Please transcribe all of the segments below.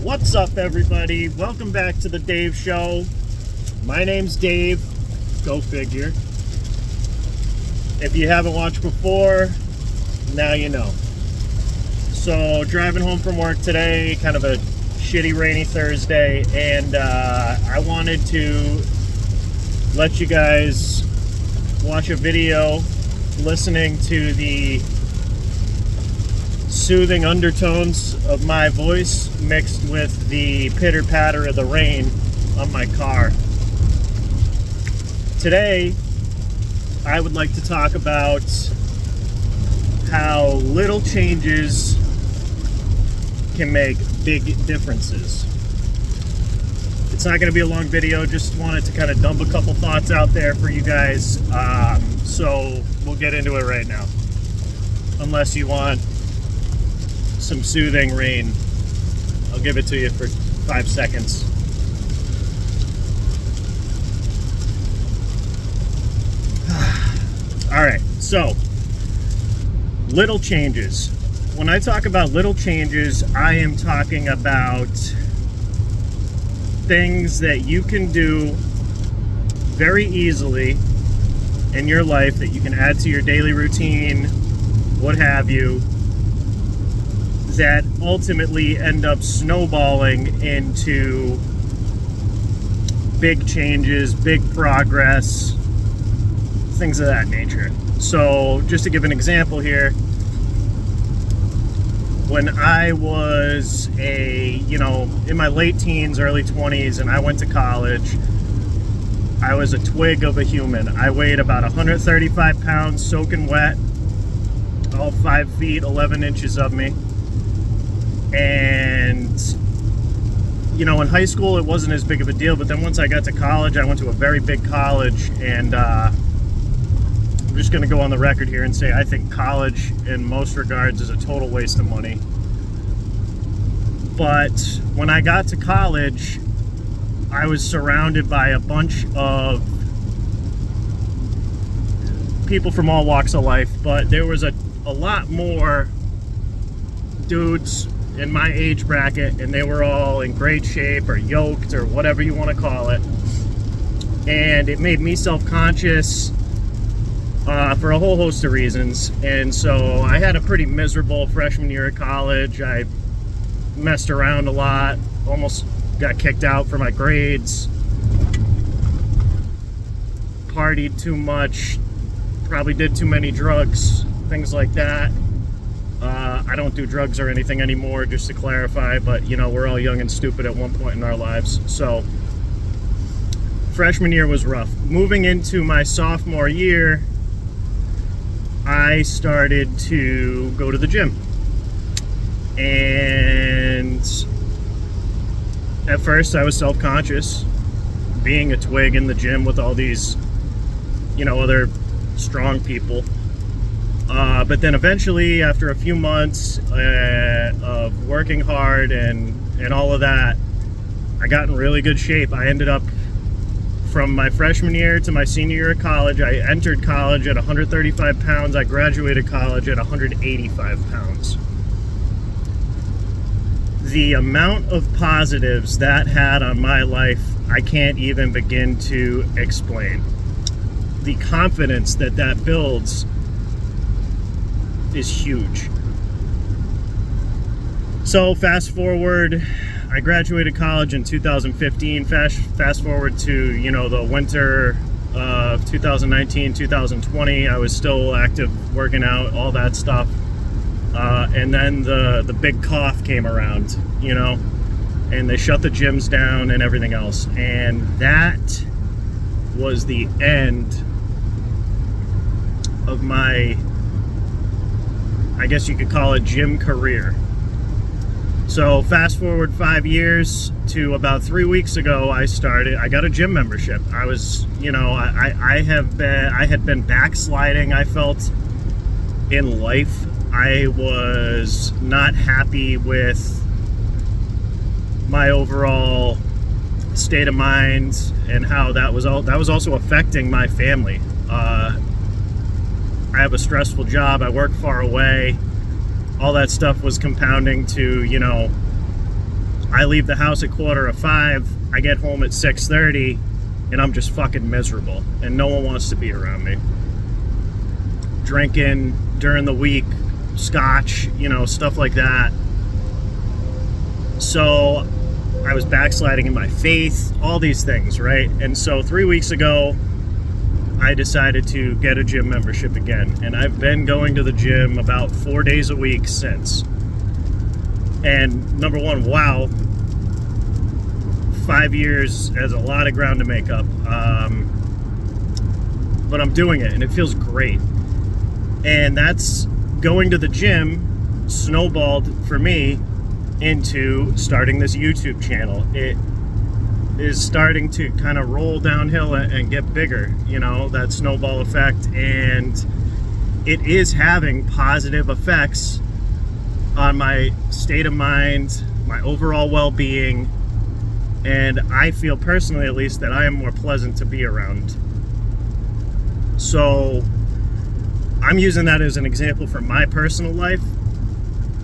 What's up, everybody? Welcome back to the Dave Show. My name's Dave. Go figure. If you haven't watched before, now you know. So, driving home from work today, kind of a shitty rainy Thursday, and I wanted to let you guys watch a video listening to the soothing undertones of my voice mixed with the pitter-patter of the rain on my car. Today, I would like to talk about how little changes can make big differences. It's not going to be a long video, just wanted to kind of dump a couple thoughts out there for you guys. So we'll get into it right now. Unless you want some soothing rain, I'll give it to you for 5 seconds. All right, so little changes. When I talk about little changes, I am talking about things that you can do very easily in your life that you can add to your daily routine, what have you, that ultimately end up snowballing into big changes, big progress, things of that nature. So just to give an example here, when I was in my late teens, early 20s, and I went to college, I was a twig of a human. I weighed about 135 pounds, soaking wet, all 5 feet, 11 inches of me. And, in high school it wasn't as big of a deal, but then once I got to college, I went to a very big college, and I'm just going to go on the record here and say I think college, in most regards, is a total waste of money. But when I got to college, I was surrounded by a bunch of people from all walks of life, but there was a lot more dudes in my age bracket, and they were all in great shape or yoked or whatever you want to call it. And it made me self-conscious for a whole host of reasons. And so I had a pretty miserable freshman year of college. I messed around a lot, almost got kicked out for my grades, partied too much, probably did too many drugs, things like that. I don't do drugs or anything anymore, just to clarify, but we're all young and stupid at one point in our lives. So freshman year was rough. Moving into my sophomore year, I started to go to the gym. And at first I was self-conscious, being a twig in the gym with all these, other strong people. But then eventually, after a few months of working hard and all of that, I got in really good shape. I ended up, from my freshman year to my senior year of college, I entered college at 135 pounds. I graduated college at 185 pounds. The amount of positives that had on my life, I can't even begin to explain. The confidence that builds is huge. So fast forward, I graduated college in 2015. Fast forward to the winter of 2019, 2020. I was still active, working out, all that stuff. And then the big cough came around, and they shut the gyms down and everything else. And that was the end of my, I guess you could call it, gym career. So fast forward 5 years to about 3 weeks ago, I got a gym membership. I was, I had been backsliding, I felt, in life. I was not happy with my overall state of mind and how that was also affecting my family. I have a stressful job. I work far away. All that stuff was compounding to, I leave the house at 4:45, I get home at 6:30, and I'm just fucking miserable, and no one wants to be around me. Drinking during the week, scotch, stuff like that. So I was backsliding in my faith, all these things, right? And so 3 weeks ago, I decided to get a gym membership again. And I've been going to the gym about 4 days a week since. And number one, wow, 5 years has a lot of ground to make up. But I'm doing it, and it feels great. And that's going to the gym snowballed for me into starting this YouTube channel. It is starting to kind of roll downhill and get bigger, that snowball effect, and it is having positive effects on my state of mind, my overall well-being, and I feel personally, at least, that I am more pleasant to be around. So I'm using that as an example from my personal life.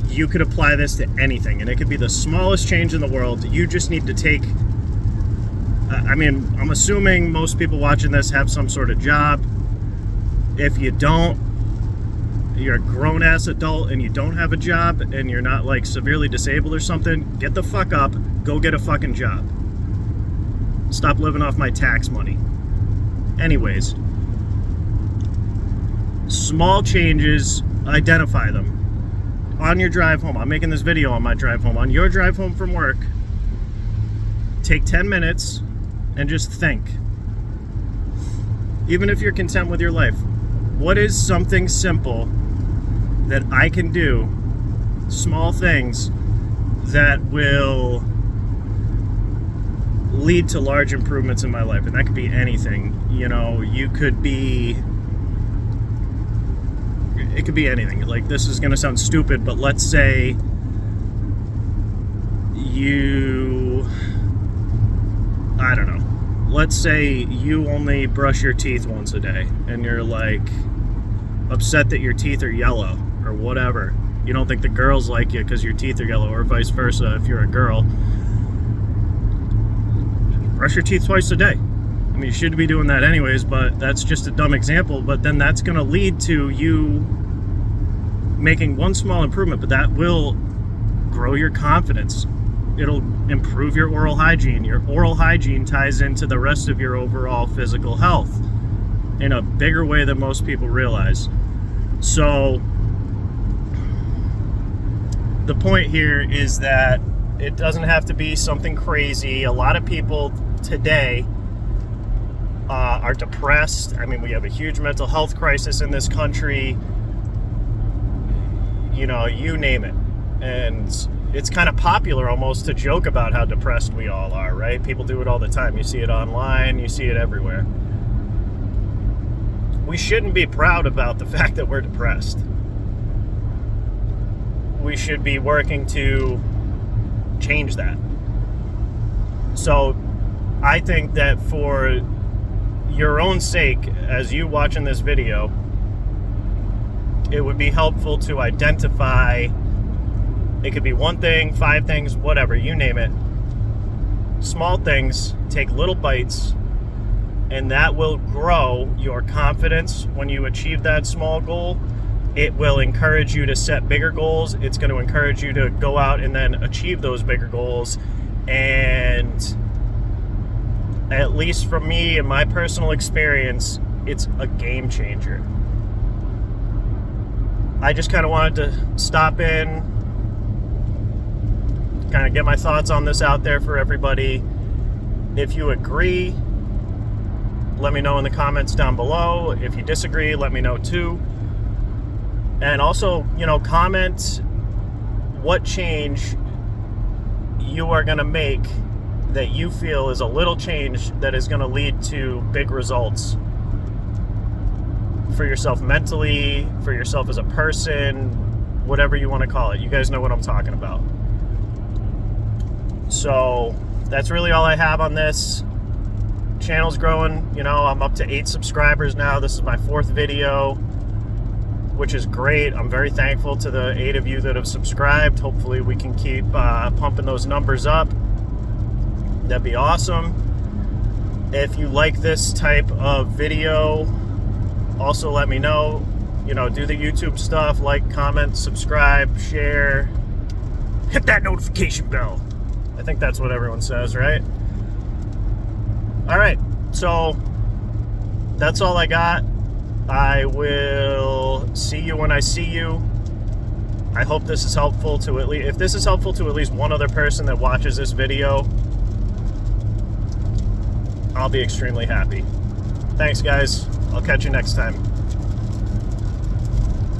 You could apply this to anything, and it could be the smallest change in the world. You just need to take, I'm assuming most people watching this have some sort of job. If you don't, you're a grown-ass adult and you don't have a job and you're not like severely disabled or something, get the fuck up, go get a fucking job. Stop living off my tax money. Anyways, small changes, identify them. On your drive home, I'm making this video on my drive home. On your drive home from work, take 10 minutes and just think. Even if you're content with your life, what is something simple that I can do, small things that will lead to large improvements in my life? And that could be anything. You could be, it could be anything. Like, this is going to sound stupid, but let's say let's say you only brush your teeth once a day and you're like upset that your teeth are yellow or whatever. You don't think the girls like you because your teeth are yellow, or vice versa if you're a girl. Brush your teeth twice a day. You should be doing that anyways, but that's just a dumb example. But then that's going to lead to you making one small improvement, but that will grow your confidence. It'll improve your oral hygiene. Your oral hygiene ties into the rest of your overall physical health in a bigger way than most people realize. So the point here is that it doesn't have to be something crazy. A lot of people today are depressed. We have a huge mental health crisis in this country. You name it. And it's kind of popular almost to joke about how depressed we all are, right? People do it all the time. You see it online, you see it everywhere. We shouldn't be proud about the fact that we're depressed. We should be working to change that. So I think that for your own sake, as you watching this video, it would be helpful to identify, it could be one thing, 5 things, whatever, you name it. Small things, take little bites, and that will grow your confidence when you achieve that small goal. It will encourage you to set bigger goals. It's going to encourage you to go out and then achieve those bigger goals. And at least for me, in my personal experience, it's a game changer. I just kind of wanted to stop in, kind of get my thoughts on this out there for everybody. If you agree, let me know in the comments down below. If you disagree, let me know too. And also, comment what change you are going to make that you feel is a little change that is going to lead to big results for yourself mentally, for yourself as a person, whatever you want to call it. You guys know what I'm talking about. So that's really all I have on this. Channel's growing. I'm up to 8 subscribers now. This is my 4th video. which is great. I'm very thankful to the 8 of you that have subscribed. Hopefully we can keep pumping those numbers up. That'd be awesome. If you like this type of video, also let me know. You know, do the YouTube stuff, like, comment, subscribe, share, hit that notification bell. I think that's what everyone says, right? All right, so that's all I got. I will see you when I see you. I hope this is helpful to at least, if this is helpful to at least one other person that watches this video, I'll be extremely happy. Thanks, guys. I'll catch you next time.